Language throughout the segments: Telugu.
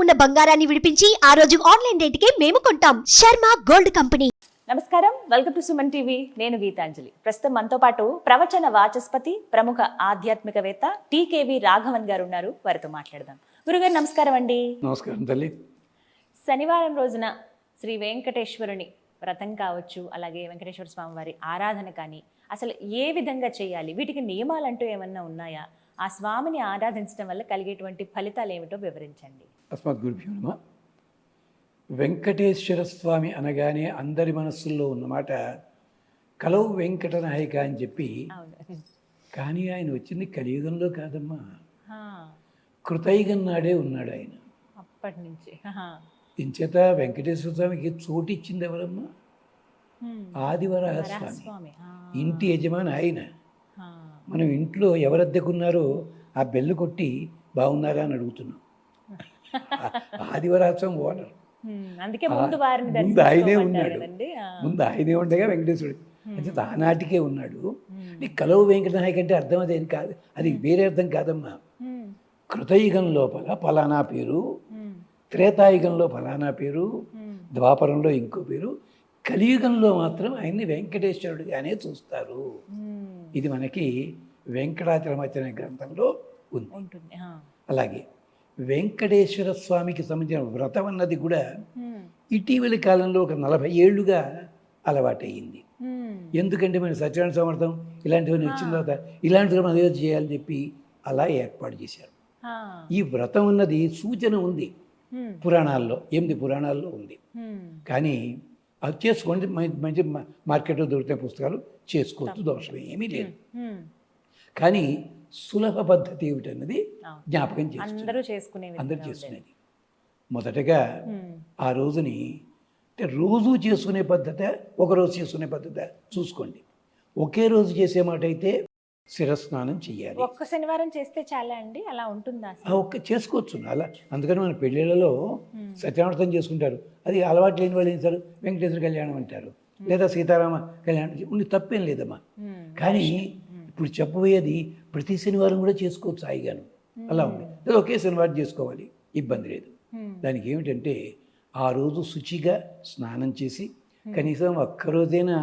ఉన్న బంగారాన్ని విడిపించి ఆ రోజు ఆన్లైన్ రేటుకే మేము కొంటాం. Sharma gold company. నమస్కారం, వెల్కమ్ టు సుమన్ టీవీ. నేను గీతాంజలి. ప్రస్తుతం మనతో పాటు ప్రవచన వాచస్పతి, ప్రముఖ ఆధ్యాత్మికవేత్త టీకేవి రాఘవన్ గారు ఉన్నారు. వారితో మాట్లాడదాం. గురుగారు నమస్కారం అండి. నమస్కారం తల్లి. శనివారం రోజున శ్రీ వెంకటేశ్వరుని వ్రతం కావచ్చు, అలాగే వెంకటేశ్వర స్వామి వారి ఆరాధన కానీ అసలు ఏ విధంగా చేయాలి, వీటికి నియమాలు అంటూ ఏమన్నా ఉన్నాయా? ఆ స్వామిని ఆరాధించడం వల్ల కలిగేటువంటి ఫలితాలు ఏమిటో వివరించండి. అస్మద్ గురుభ్యో నమః. వెంకటేశ్వర స్వామి అనగానే అందరి మనస్సుల్లో ఉన్నమాట కలవు వెంకట నాయక అని చెప్పి. కానీ ఆయన వచ్చింది కలియుగంలో కాదమ్మా, కృతయుగం నాడే ఉన్నాడు ఆయన. అప్పటి నుంచి ఇంచేత వెంకటేశ్వర స్వామికి చోటు ఇచ్చింది ఎవరమ్మా? ఆదివరాహ స్వామి, ఇంటి యజమాని ఆయన. మనం ఇంట్లో ఎవరద్దెకున్నారో ఆ బెల్లు కొట్టి బాగున్నారా అని అడుగుతున్నాం. ఆదివరాహ స్వామి ఓనర్. ముందు ఆయనే ఉన్నాడు, ముందు ఆయనే ఉండగా వెంకటేశ్వరుడు అంటే ఆనాటికే ఉన్నాడు. కలవు వెంకటనాయక అంటే అర్థం అదేం కాదు, అది వేరే అర్థం కాదమ్మా. కృతయుగం లోపల ఫలానా పేరు, త్రేతాయుగంలో ఫలానా పేరు, ద్వాపరంలో ఇంకో పేరు, కలియుగంలో మాత్రం ఆయన్ని వెంకటేశ్వరుడిగానే చూస్తారు. ఇది మనకి వెంకటాచలమచన గ్రంథంలో ఉంది. అలాగే వెంకటేశ్వర స్వామికి సంబంధించిన వ్రతం అన్నది కూడా ఇటీవలి కాలంలో ఒక 40 ఏళ్లుగా అలవాటయ్యింది. ఎందుకంటే మన సత్యనారాయణ సమర్థం ఇలాంటివన్నీ వచ్చిన తర్వాత ఇలాంటివి మనం ఏదో చేయాలని చెప్పి అలా ఏర్పాటు చేశారు. ఈ వ్రతం ఉన్నది సూచన ఉంది పురాణాల్లో, 8 పురాణాల్లో ఉంది. కానీ అది చేసుకోండి, మంచి మార్కెట్లో దొరికిన పుస్తకాలు చేసుకోవచ్చు, దోషం ఏమీ లేదు. కానీ సులభ పద్ధతి ఏమిటన్నది జ్ఞాపకం అందరూ చేసుకునేది. మొదటగా ఆ రోజుని అంటే రోజు చేసుకునే పద్ధతి, ఒకరోజు చేసుకునే పద్ధతి చూసుకోండి. ఒకే రోజు చేసే మాట అయితే శిరస్నానం చెయ్యాలి. ఒక్క శనివారం చేస్తే చాలా అండి, అలా ఉంటుందా? చేసుకోవచ్చు అలా. అందుకని మన పెళ్ళిళ్ళలో సత్యనారాయణ చేసుకుంటారు. అది అలవాటు లేని వాళ్ళు ఏం చేస్తారు, వెంకటేశ్వర కళ్యాణం అంటారు, లేదా సీతారామ కళ్యాణం ఉండి తప్పేం లేదమ్మా. కానీ ఇప్పుడు చెప్పబోయేది ప్రతి శనివారం కూడా చేసుకోవచ్చు హాయిగాను, అలా ఉంది. లేదా ఒకే శనివారం చేసుకోవాలి, ఇబ్బంది లేదు. దానికి ఏమిటంటే ఆ రోజు శుచిగా స్నానం చేసి, కనీసం ఒక్కరోజైనా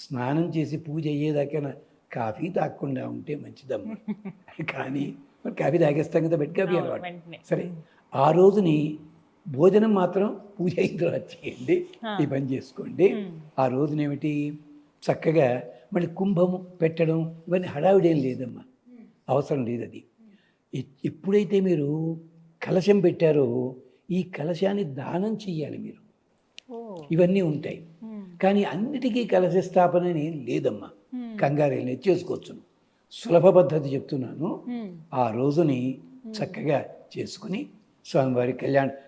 స్నానం చేసి పూజ అయ్యేదాకైనా కాఫీ తాగకుండా ఉంటే మంచిదమ్మా. కానీ మరి కాఫీ తాగేస్తాం కదా, బెడ్ కాఫీ అలవాటు. సరే, ఆ రోజుని భోజనం మాత్రం పూజ అయిన తర్వాత చేయండి, ఈ పని చేసుకోండి. ఆ రోజున ఏమిటి, చక్కగా మళ్ళీ కుంభము పెట్టడం ఇవన్నీ హడావిడేం లేదమ్మా, అవసరం లేదు. అది ఎప్పుడైతే మీరు కలశం పెట్టారో ఈ కలశాన్ని దానం చెయ్యాలి మీరు. ఇవన్నీ ఉంటాయి, కానీ అన్నిటికీ కలశ స్థాపన ఏం లేదమ్మా, కంగారేనే చేసుకోవచ్చు. సులభ పద్ధతి చెప్తున్నాను. ఆ రోజుని చక్కగా చేసుకుని స్వామివారి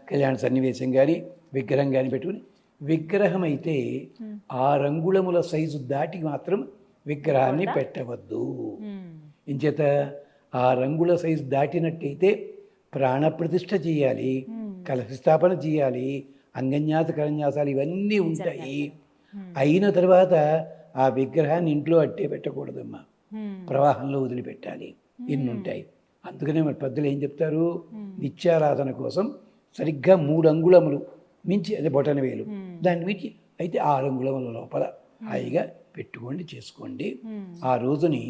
కళ్యాణ సన్నివేశం కానీ విగ్రహం కానీ పెట్టుకుని, విగ్రహం అయితే 6 అంగుళముల సైజు దాటి మాత్రం విగ్రహాన్ని పెట్టవద్దు. ఇంచేత 6 అంగుళ సైజు దాటినట్టయితే ప్రాణప్రతిష్ఠ చేయాలి, కలశ స్థాపన చేయాలి, అంగన్యాస కరన్యాసాలు ఇవన్నీ ఉంటాయి. అయిన తర్వాత ఆ విగ్రహాన్ని ఇంట్లో అట్టే పెట్టకూడదమ్మా, ప్రవాహంలో వదిలిపెట్టాలి. ఇన్ని ఉంటాయి. అందుకనే మరి పెద్దలు ఏం చెప్తారు, నిత్యారాధన కోసం సరిగ్గా 3 అంగుళములు మించి, అదే బొటన వేలు, దాన్ని మించి అయితే 6 అంగుళముల లోపల హాయిగా పెట్టుకోండి, చేసుకోండి. ఆ రోజుని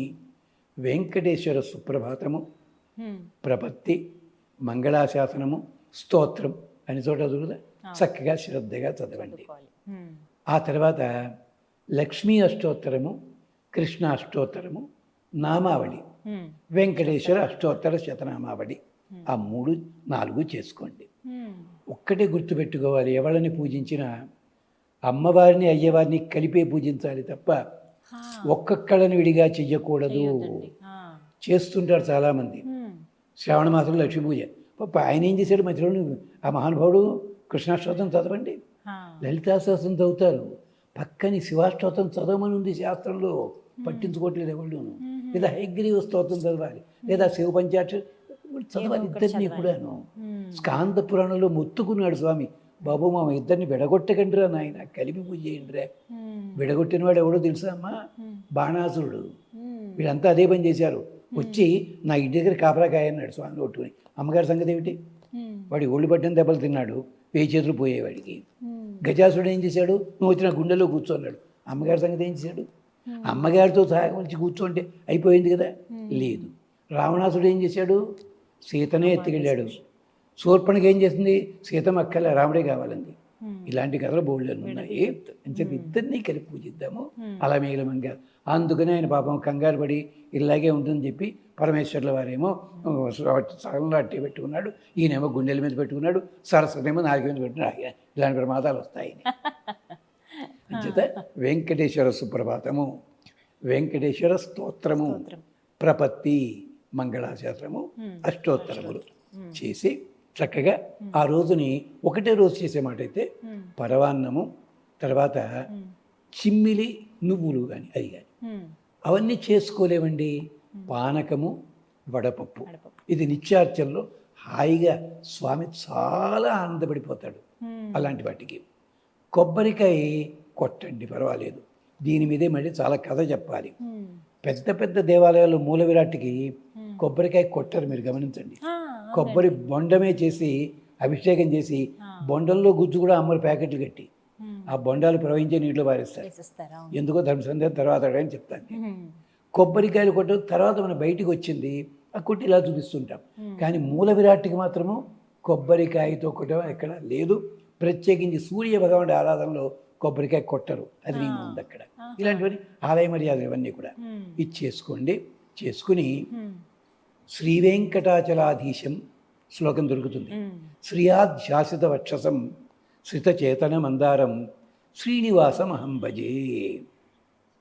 వెంకటేశ్వర సుప్రభాతము, ప్రపత్తి, మంగళాశాసనము, స్తోత్రం అని చోట చదువుదా చక్కగా శ్రద్ధగా చదవండి. ఆ తర్వాత లక్ష్మీ అష్టోత్తరము, కృష్ణ అష్టోత్తరము, నామావళి, వెంకటేశ్వర అష్టోత్తర శతనామావళి, ఆ 3, 4 చేసుకోండి. ఒక్కటే గుర్తుపెట్టుకోవాలి, ఎవరిని పూజించినా అమ్మవారిని అయ్యవారిని కలిపే పూజించాలి తప్ప ఒక్కొక్కళ్ళని విడిగా చెయ్యకూడదు. చేస్తుంటారు చాలామంది. శ్రావణ మాసంలో లక్ష్మీ పూజ, ఆయన ఏం చేశాడు మధ్యలో, ఆ మహానుభావుడు కృష్ణాష్టోత్రం చదవండి, లలితాశాస్త్రం చదువుతారు, పక్కని శివాష్టోత్రం చదవమని ఉంది శాస్త్రంలో, పట్టించుకోవట్లేదు ఎవళ్ళును. లేదా హైగ్రీవ స్తోత్రం చదవాలి, లేదా శివ పంచాక్షరి చదవాలి, ఇద్దరిని కూడాను. స్కాంద పురాణంలో మొత్తుకున్నాడు స్వామి, బాబు మా ఇద్దరిని విడగొట్టకండిరా నాయన, కలిపి పూజ చేయండిరా. విడగొట్టిన వాడు ఎవడో తెలుసా అమ్మా, బాణాసురుడు. వీళ్ళంతా అదే పని చేశారు. వచ్చి నా ఇంటి దగ్గర కాపలాకాయ అన్నాడు స్వామి కొట్టుకుని. అమ్మగారి సంగతి ఏమిటి, వాడి ఒళ్ళు పట్టిన దెబ్బలు తిన్నాడు, 1000 చేతులు పోయేవాడికి. గజాసుడు ఏం చేశాడు, నువ్వు వచ్చిన గుండెలో కూర్చున్నాడు. అమ్మగారి సంగతి ఏం చేశాడు, అమ్మగారితో సహాయం వచ్చి కూర్చోంటే అయిపోయింది కదా, లేదు. రావణాసుడు ఏం చేశాడు, సీతనే ఎత్తుకెళ్ళాడు. శూర్పణఖ ఏం చేసింది, సీతమ్మ అక్కల రాముడే కావాలంది. ఇలాంటి కథలు బోల్డెన్ని ఉన్నాయి. అని చెప్పి ఇద్దరినీ కలిపి పూజిద్దాము అలా మిగిలిమంగా. అందుకనే ఆయన పాపం కంగారు పడి ఇలాగే ఉంటుందని చెప్పి పరమేశ్వర్ల వారేమో సగంలో అట్టే పెట్టుకున్నాడు, ఈయనేమో గుండెల మీద పెట్టుకున్నాడు, సరస్వతేమో నాలుగు మీద పెట్టుకున్నాడు. ఇలాంటి ప్రమాదాలు వస్తాయి. అంచేత వెంకటేశ్వర సుప్రభాతము, వెంకటేశ్వర స్తోత్రము, ప్రపత్తి, మంగళాశాస్త్రము, అష్టోత్తరములు చేసి చక్కగా ఆ రోజుని ఒకటే రోజు చేసే మాట అయితే పరవాన్నము, తర్వాత చిమ్మిలి నువ్వులు కానీ అది కానీ అవన్నీ చేసుకోలేవండి. పానకము, వడపప్పు, ఇది నిత్యార్చనలో హాయిగా స్వామి చాలా ఆనందపడిపోతాడు. అలాంటి వాటికి కొబ్బరికాయ కొట్టండి, పర్వాలేదు. దీని మీదే మళ్ళీ చాలా కథ చెప్పాలి. పెద్ద పెద్ద దేవాలయాలు మూల విరాట్కి కొబ్బరికాయ కొట్టరు, మీరు గమనించండి. కొబ్బరి బొండమే చేసి అభిషేకం చేసి బొండంలో గుజ్జు కూడా అమ్మరు ప్యాకెట్లు కట్టి ఆ బొండాలు ప్రవహించే నీటిలో పారేస్తారు. ఎందుకో ధర్మ సందేహం తర్వాత అని చెప్తాను. కొబ్బరికాయలు కొట్ట తర్వాత మనం బయటికి వచ్చింది ఆ కొట్టి ఇలా చూపిస్తుంటాం. కానీ మూల విరాట్కి మాత్రము కొబ్బరికాయతో కొట్టడం ఎక్కడ లేదు. ప్రత్యేకించి సూర్య భగవానుడి ఆరాధనలో కొబ్బరికాయ కొట్టరు, అది నేను ఉంది అక్కడ. ఇలాంటివన్నీ ఆలయ మర్యాదలు ఇవన్నీ కూడా ఇది చేసుకోండి. చేసుకుని శ్రీ వెంకటాచలాధీశం శ్లోకం దొరుకుతుంది. శ్రియాధ్యాసిత వక్షసం శ్రితచేతన మందారం శ్రీనివాసం అహం భజే.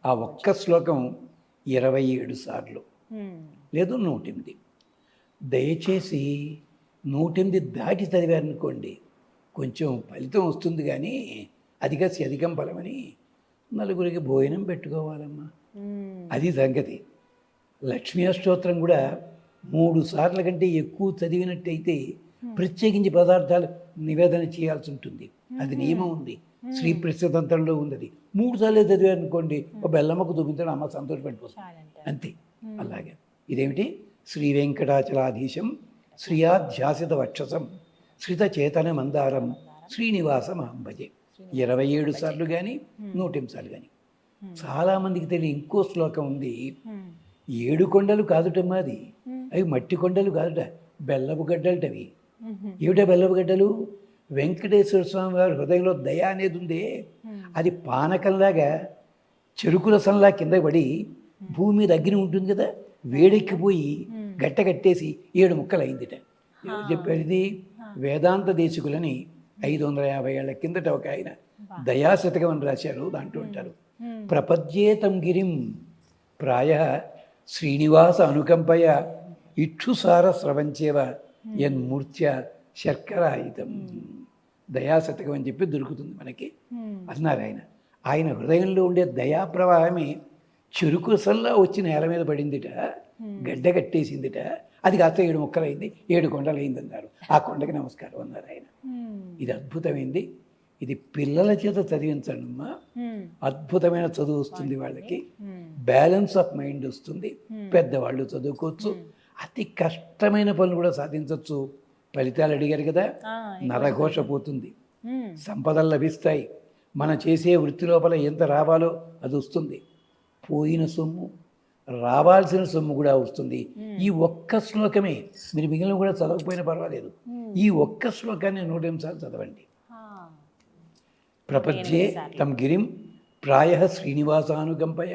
ఆ ఒక్క శ్లోకం 27 సార్లు, లేదు 108. దయచేసి 108 దాటి చదివారనుకోండి కొంచెం ఫలితం వస్తుంది, కానీ అధికం ఫలమని నలుగురికి భోజనం పెట్టుకోవాలమ్మా, అది సంగతి. లక్ష్మీ అష్టోత్తరం కూడా 3 సార్ల కంటే ఎక్కువ చదివినట్టయితే ప్రత్యేకించి పదార్థాలు నివేదన చేయాల్సి ఉంటుంది, అది నియమం ఉంది. శ్రీ ప్రసిద్ధంతంలో ఉంది. 3 సార్లు చదివారనుకోండి ఒక బెల్లమ్మకు చూపించడం అమ్మ సంతోషపడిపోతుంది, అంతే. అలాగే ఇదేమిటి, శ్రీ వెంకటాచలాధీశం శ్రియాధ్యాసిత వక్షసం శ్రిత చేతన మందారం శ్రీనివాసం అహం భజే. 27 సార్లు కానీ 108 సార్లు కానీ. చాలామందికి తెలియ ఇంకో శ్లోకం ఉంది. 7 కొండలు కాదుటమ్మా, అది అవి మట్టి కొండలు కాదుట, బెల్లపు గడ్డలటవి. ఏమిటా బెల్లపు గడ్డలు? వెంకటేశ్వర స్వామి వారి హృదయంలో దయ అనేది ఉంది. అది పానకంలాగా చెరుకు రసంలా కింద పడి భూమి మీద అగ్ని ఉంటుంది కదా, వేడెక్కిపోయి గట్ట కట్టేసి 7 ముక్కలు అయిందిట. ఎవరు చెప్పారు ఇది? వేదాంత దేశికులని 550 ఏళ్ల కిందట ఒక ఆయన దయాశతకం అని రాశారు. దాంట్లో ఉంటారు, ప్రపద్యేతం గిరిం ప్రాయ శ్రీనివాస అనుకంపయ ఇక్షుసార స్రవంచేవ యన్మూర్త్య శర్కరాయుధం. దయాశతకం అని చెప్పి దొరుకుతుంది మనకి అన్నారు ఆయన. ఆయన హృదయంలో ఉండే దయా ప్రవాహమే చెరుకు సల్లా వచ్చి నేల మీద పడిందిట, గడ్డ కట్టేసిందిట. అది కాస్త 7 ముక్కలైంది, 7 కొండలు అయిందన్నారు. ఆ కొండకి నమస్కారం అన్నారు ఆయన. ఇది అద్భుతమైంది. ఇది పిల్లల చేత చదివించండి అమ్మా, అద్భుతమైన చదువు వస్తుంది వాళ్ళకి, బ్యాలెన్స్ ఆఫ్ మైండ్ వస్తుంది, పెద్దవాళ్ళు చదువుకోవచ్చు, అతి కష్టమైన పనులు కూడా సాధించవచ్చు. ఫలితాలు అడిగారు కదా, నరఘోష పోతుంది, సంపదలు లభిస్తాయి, మన చేసే వృత్తి లోపల ఎంత రావాలో అది వస్తుంది, పోయిన సొమ్ము రావాల్సిన సొమ్ము కూడా వస్తుంది. ఈ ఒక్క శ్లోకమే, మీరు మిగిలిన కూడా చదవకపోయినా పర్వాలేదు, ఈ ఒక్క శ్లోకాన్ని 108 సార్లు చదవండి. ప్రపంచే తం గిరిం ప్రాయ శ్రీనివాసానుకంపయ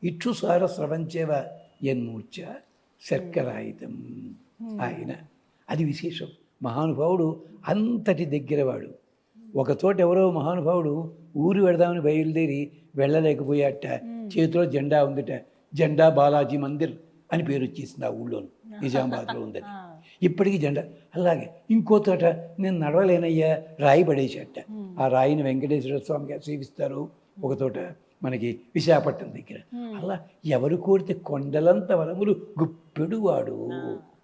ఇక్షుసార స్రవంచేవ యన్మూర్ఛ శర్కరాయుధం. ఆయన అది విశేషం. మహానుభావుడు అంతటి దగ్గరవాడు. ఒకచోట ఎవరో మహానుభావుడు ఊరు వెడదామని బయలుదేరి వెళ్ళలేకపోయాట. చేతిలో జెండా ఉందిట, జెండా బాలాజీ మందిర్ అని పేరు వచ్చేసింది ఆ ఊళ్ళోను, నిజామాబాద్లో ఉంది. ఇప్పటికీ జెండా. అలాగే ఇంకో చోట నేను నడవలేనయ్యా, రాయి పడేసేట. ఆ రాయిని వెంకటేశ్వర స్వామి గారు సేవిస్తారు ఒక చోట మనకి విశాఖపట్నం దగ్గర. అలా ఎవరు కోరితే కొండలంత వరములు గుప్పెడు వాడు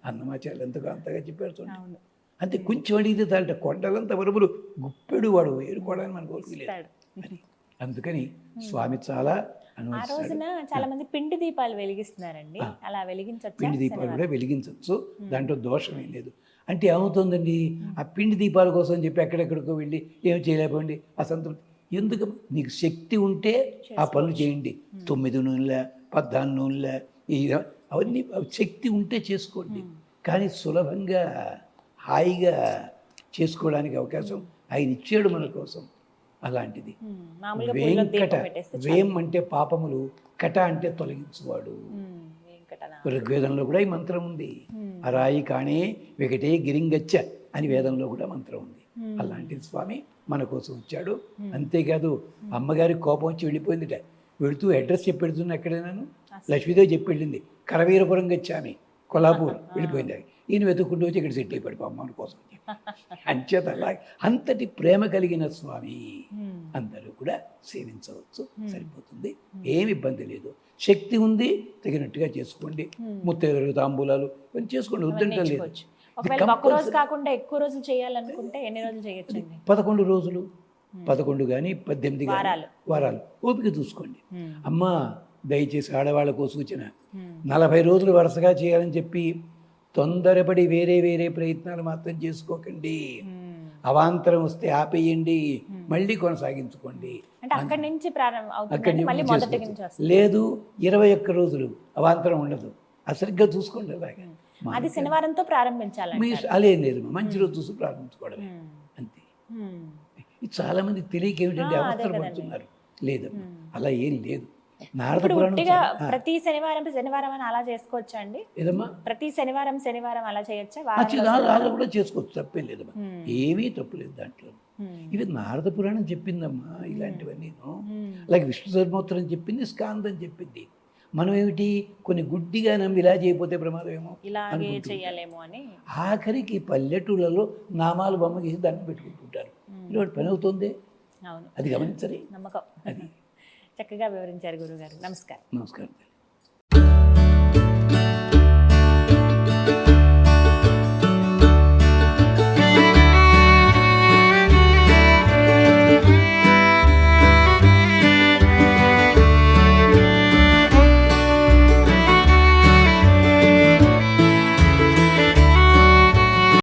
అన్నమాచార్యులు ఎంతగా అంతగా చెప్పారు చూడండి. అంతే, కొంచెం అడిగితే చాలట, కొండలంత వరములు గుప్పెడు వాడు వేరుకోవడానికి మనకు కోరుకోలేదు. అందుకని స్వామి చాలా ఆ రోజున చాలా మంది పిండి దీపాలు వెలిగిస్తున్నారండి, అలా వెలిగించవచ్చు. పిండి దీపాలు కూడా వెలిగించవచ్చు, దాంట్లో దోషం ఏం లేదు. అంటే ఏమవుతుందండి, ఆ పిండి దీపాల కోసం చెప్పి ఎక్కడెక్కడికో వెళ్ళి ఏం చేయలేకపోండి అసంతృప్తి ఎందుకు. నీకు శక్తి ఉంటే ఆ పనులు చేయండి. 9 నూనెల 14 నూనెల ఈ అవన్నీ శక్తి ఉంటే చేసుకోండి. కానీ సులభంగా హాయిగా చేసుకోవడానికి అవకాశం ఆయన ఇచ్చాడు మన కోసం. అలాంటిది మామూలుగా పూల్లో వెంకట, దీపం పెట్టేస్తే వేం అంటే పాపములు, కట అంటే తొలగించువాడు. వెంకటనా. ఋగ్వేదంలో కూడా ఈ మంత్రం ఉంది. అరాయి కాణే వెకటే గిరింగచ్చ అని వేదంలో కూడా మంత్రం ఉంది. అలాంటిది స్వామి మన కోసం వచ్చాడు. అంతేకాదు అమ్మగారి కోపం వచ్చి వెళ్ళిపోయిందిట. వెళుతూ అడ్రస్ చెప్పి వెళుతున్నా ఎక్కడైనాను లక్ష్మీదేవి చెప్పి వెళ్ళింది, కరవీరపురం గచ్చామి కొల్లాపూర్ వెళ్ళిపోయింది. ఈయన వెతుక్కుంటూ వచ్చి ఇక్కడ సెట్ అయిపోయాడు అమ్మని కోసం. అంచేత అలా అంతటి ప్రేమ కలిగిన స్వామి అందరూ కూడా సేవించవచ్చు, సరిపోతుంది, ఏమి ఇబ్బంది లేదు. శక్తి ఉంది, తగినట్టుగా చేసుకోండి. ముత్తైదులు తాంబూలాలు ఇవన్నీ చేసుకోండి, వద్దంటే లేదు. ఒకవేళ ఒక్క రోజు కాకుండా ఎక్కువ రోజులు చేయాలనుకుంటే ఎన్ని రోజులు చేయొచ్చండి? 11 రోజులు, 11 కానీ 18 వారాలు ఓపిక చూసుకోండి. అమ్మా దయచేసి ఆడవాళ్ళకు సూచన, 40 రోజులు వరుసగా చేయాలని చెప్పి తొందరపడి వేరే వేరే ప్రయత్నాలు మాత్రం చేసుకోకండి. అవాంతరం వస్తే ఆపేయండి, మళ్ళీ కొనసాగించుకోండి. అంటే అక్కడి నుంచి ప్రారంభం అవుతుంది, అక్కడి మళ్ళీ నుంచి మొదటి నుంచి చేసుకోవచ్చు. వస్తుంది. లేదు 21 రోజులు అవాంతరం ఉండదు, సరిగ్గా చూసుకోండి. అలాగే అది శనివారంతో ప్రారంభించాలండి. మీ అలేం లేదు, మంచి రోజు చూసి ప్రారంభించుకోవడమే అంతే. ఇది చాలా మంది తెలియక ఏమిటంటే అవసరం పడుతున్నారు. లేదమ్మా, అలా ఏం లేదు. నారద ఇప్పుడు పురాణం ఉట్టిగా ప్రతి శనివారం అని అలా చేసుకోవచ్చా అండి? ఏదమ్మా ప్రతి శనివారం అలా చేయొచ్చా? వాళ్ళు కూడా చేసుకోవచ్చు, తప్పేం లేదమ్మా, ఏమీ తప్పులేదు దాంట్లో. ఇది నారద పురాణం చెప్పిందమ్మా ఇలాంటివన్నీ. అలాగే విష్ణు ధర్మోత్తరం చెప్పింది, స్కాందం చెప్పింది. మనం ఏమిటి కొన్ని గుడ్డిగా నమ్మి ఇలా చేయకపోతే ప్రమాదం ఏమో ఇలాగే చేయాలేమో అని. ఆఖరికి పల్లెటూళ్ళలో నామాలు బొమ్మ గీసి దండం పెట్టుకుంటుంటారు. ఇలాంటి పని అవుతుంది, అవును, అది గమనించరు. నమ్మకం. అది చక్కగా వివరించారు గురుగారు. నమస్కారం. నమస్కారం.